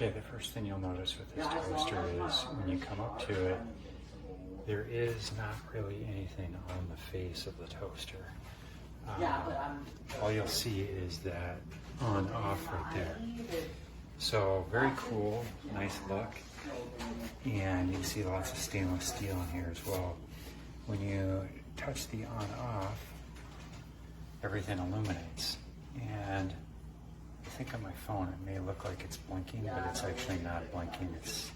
Okay, the first thing you'll notice with this toaster is when you come up to it, there is not really anything on the face of the toaster. All you'll see is that on off right there. So very cool, nice look, and you can see lots of stainless steel in here as well. When you touch the on off, everything illuminates, and I think on my phone it may look like it's blinking, but it's actually not blinking. It's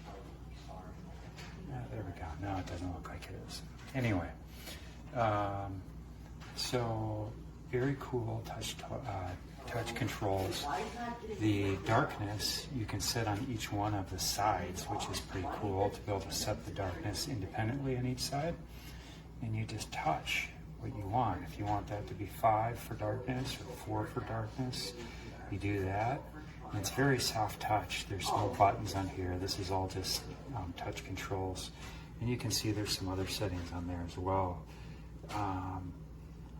there we go. Now it doesn't look like it is. Anyway, so very cool touch controls. The darkness you can set on each one of the sides, which is pretty cool to be able to set the darkness independently on each side. And you just touch what you want. If you want that to be 5 for darkness or 4 for darkness, you do that. And it's very soft touch. There's no buttons on here. This is all just touch controls. And you can see there's some other settings on there as well.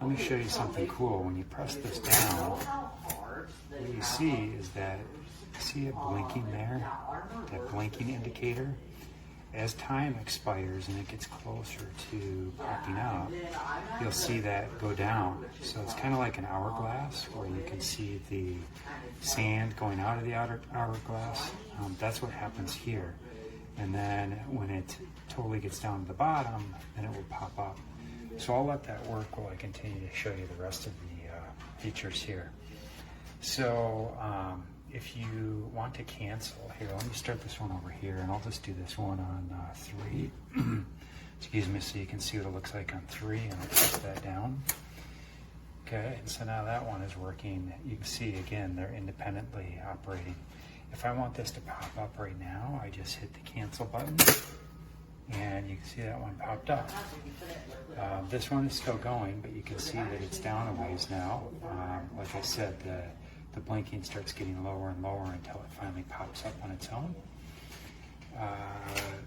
Let me show you something cool. When you press this down, what you see is that, see it blinking there? That blinking indicator? As time expires and it gets closer to popping out, you'll see that go down. So it's kind of like an hourglass where you can see the sand going out of the hourglass. That's what happens here. And then when it totally gets down to the bottom, then it will pop up. So I'll let that work while I continue to show you the rest of the features here. So if you want to cancel, here, let me start this one over here, and I'll just do this one on 3. Excuse me, so you can see what it looks like on 3, and I'll press that down. Okay, and so now that one is working. You can see, again, they're independently operating. If I want this to pop up right now, I just hit the cancel button, and you can see that one popped up. This one is still going, but you can see that it's down a ways now. Like I said, the blinking starts getting lower and lower until it finally pops up on its own.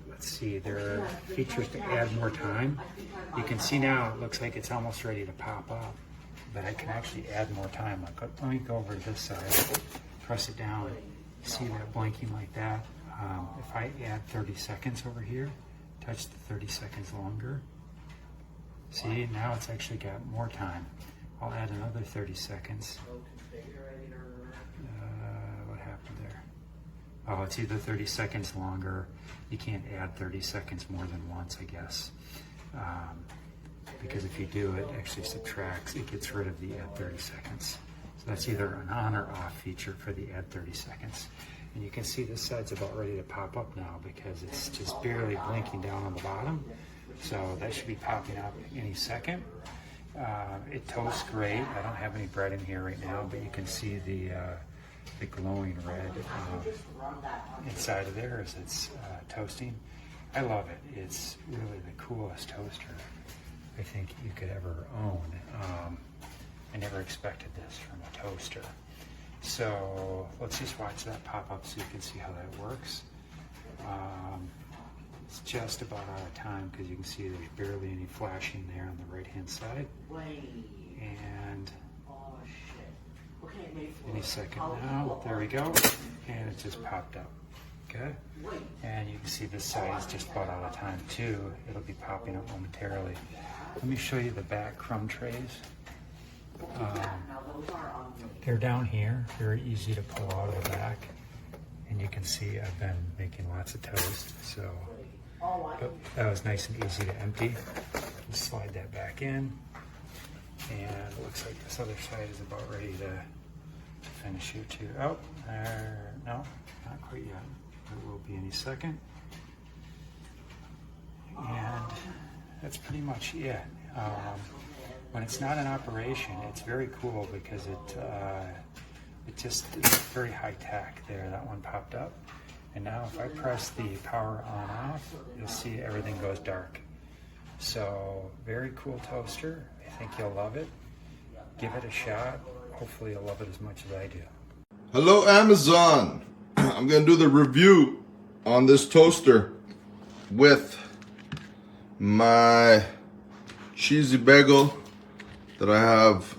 Let's see, there are features to add more time. You can see now it looks like it's almost ready to pop up, but I can actually add more time. Let me go over to this side, press it down, see that blinking like that. If I add 30 seconds over here, touch the 30 seconds longer, see, now it's actually got more time. I'll add another 30 seconds. What happened there? Oh, it's either 30 seconds longer. You can't add 30 seconds more than once, I guess. Because if you do, it actually subtracts. It gets rid of the add 30 seconds. So that's either an on or off feature for the add 30 seconds. And you can see this side's about ready to pop up now because it's just barely blinking down on the bottom. So that should be popping up any second. It toasts great. I don't have any bread in here right now, but you can see the glowing red inside of there as it's toasting. I love it. It's really the coolest toaster I think you could ever own. I never expected this from a toaster. So let's just watch that pop up so you can see how that works. It's just about out of time because you can see there's barely any flashing there on the right hand side. And any second now, there we go, and it just popped up. Okay, and you can see this side is just about out of time too. It'll be popping up momentarily. Let me show you the back crumb trays. They're down here, very easy to pull out of the back, and you can see I've been making lots of toast, so that was nice and easy to empty. Just slide that back in, and it looks like this other side is about ready to finish here too. Oh, no, not quite yet. It will be any second. And that's pretty much it. When it's not in operation, it's very cool because it's very high tech there. That one popped up. And now if I press the power on off, you'll see everything goes dark. So very cool toaster. I think you'll love it. Give it a shot. Hopefully you'll love it as much as I do. Hello Amazon. I'm gonna do the review on this toaster with my cheesy bagel that I have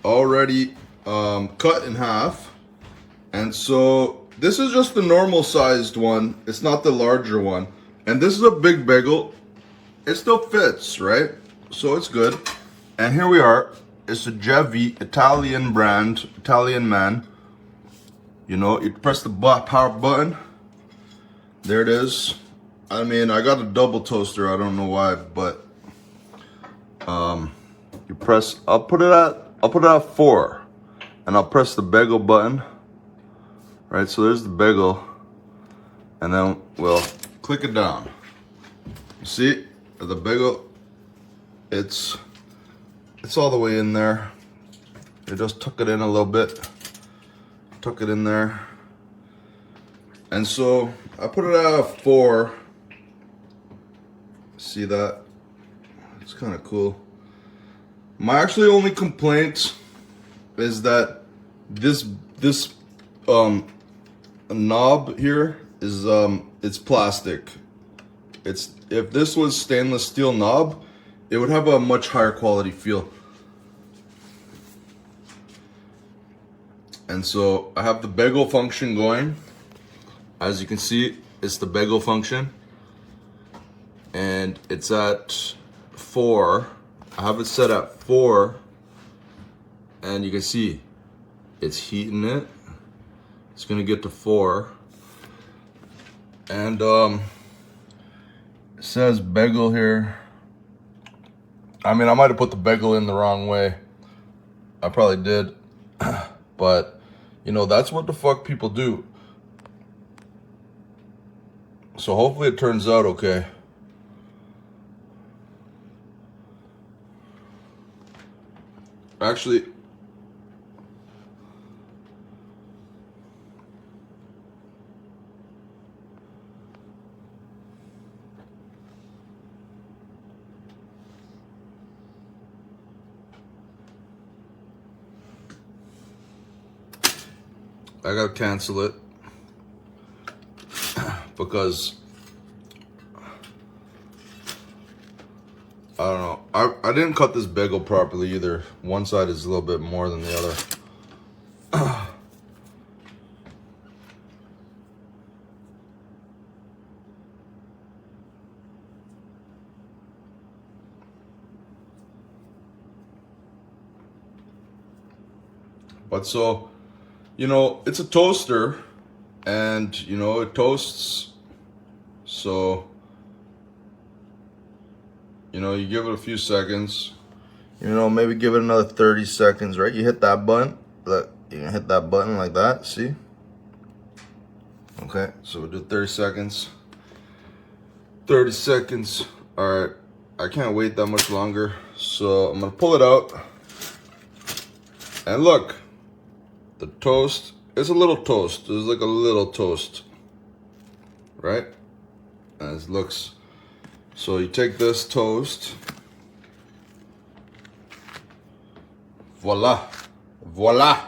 already cut in half, And so this is just the normal sized one. It's not the larger one. And this is a big bagel. It still fits, right? So it's good. And here we are. It's a Gevi Italian brand, Italian man. You know, you press the power button. There it is. I mean, I got a double toaster. I don't know why, but you press. I'll put it at 4, and I'll press the bagel button. Right. So there's the bagel, and then we'll click it down. You see the bagel? It's all the way in there. You just tuck it in a little bit. Tuck it in there. And so I put it at 4. See that? It's kind of cool. My actually only complaint is that this knob here is it's plastic. If this was stainless steel knob, it would have a much higher quality feel. And so I have the bagel function going. As you can see, it's the bagel function. And it's at 4. I have it set at 4. And you can see it's heating it. It's gonna get to 4. And it says bagel here. I mean, I might have put the bagel in the wrong way. I probably did. But, you know, that's what the fuck people do. So hopefully it turns out okay. Actually, I gotta cancel it because I don't know. I didn't cut this bagel properly either. One side is a little bit more than the other. But so, you know, it's a toaster and, you know, it toasts. So, you know, you give it a few seconds. You know, maybe give it another 30 seconds, right? You hit that button. Look, you can hit that button like that, see? Okay, so we'll do 30 seconds. 30 seconds. All right, I can't wait that much longer. So I'm gonna pull it out. And look, the toast is a little toast. It's like a little toast, right? As it looks. So you take this toast. Voila. Voila.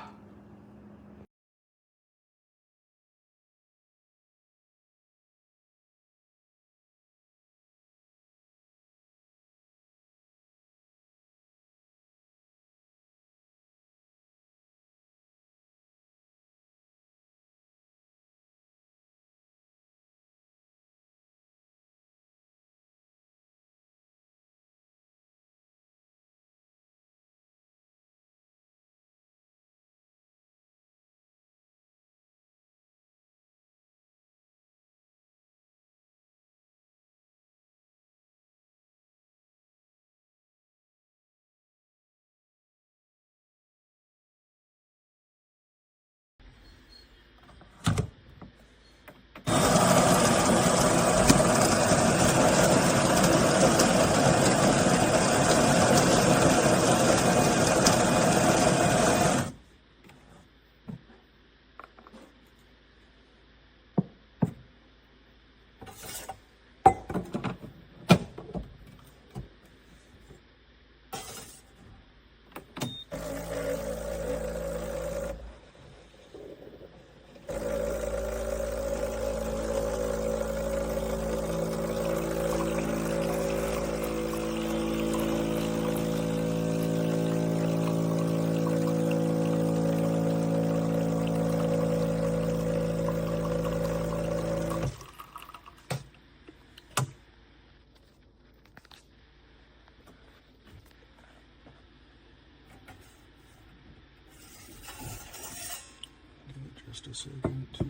just a second to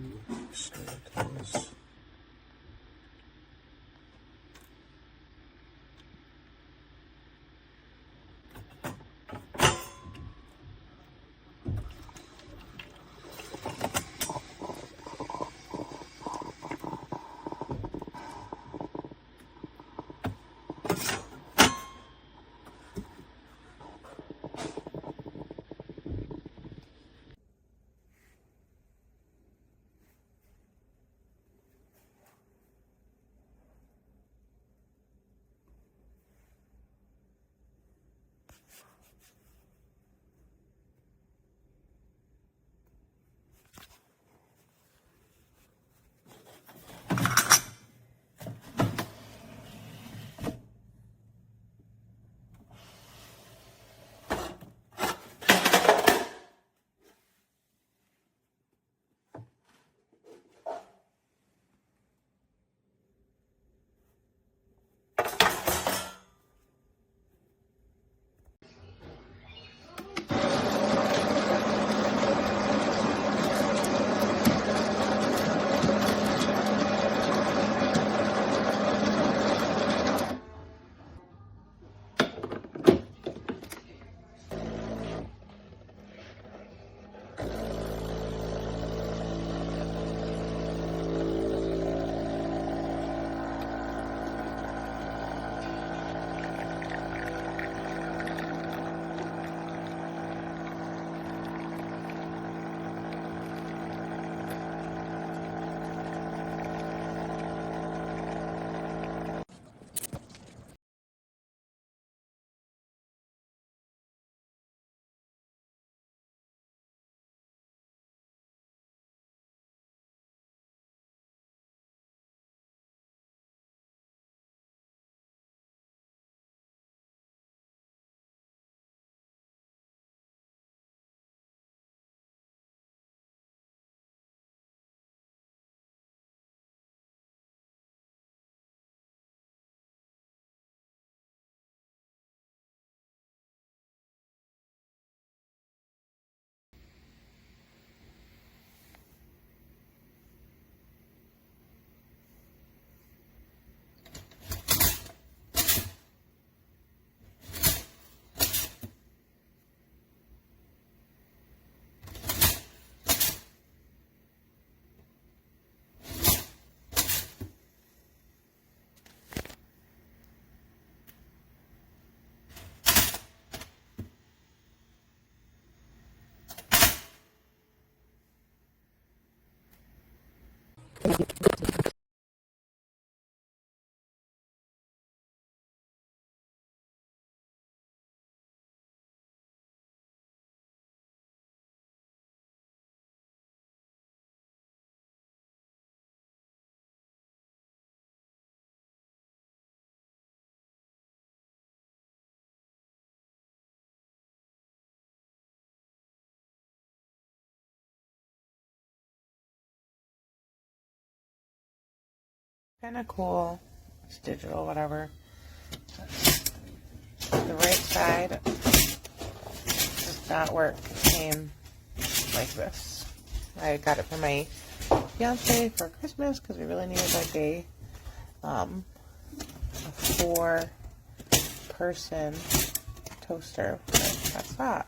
start this. Kind of cool. It's digital, whatever. The right side does not work. It came like this. I got it for my fiance for Christmas because we really needed like a 4-person toaster. But that's that.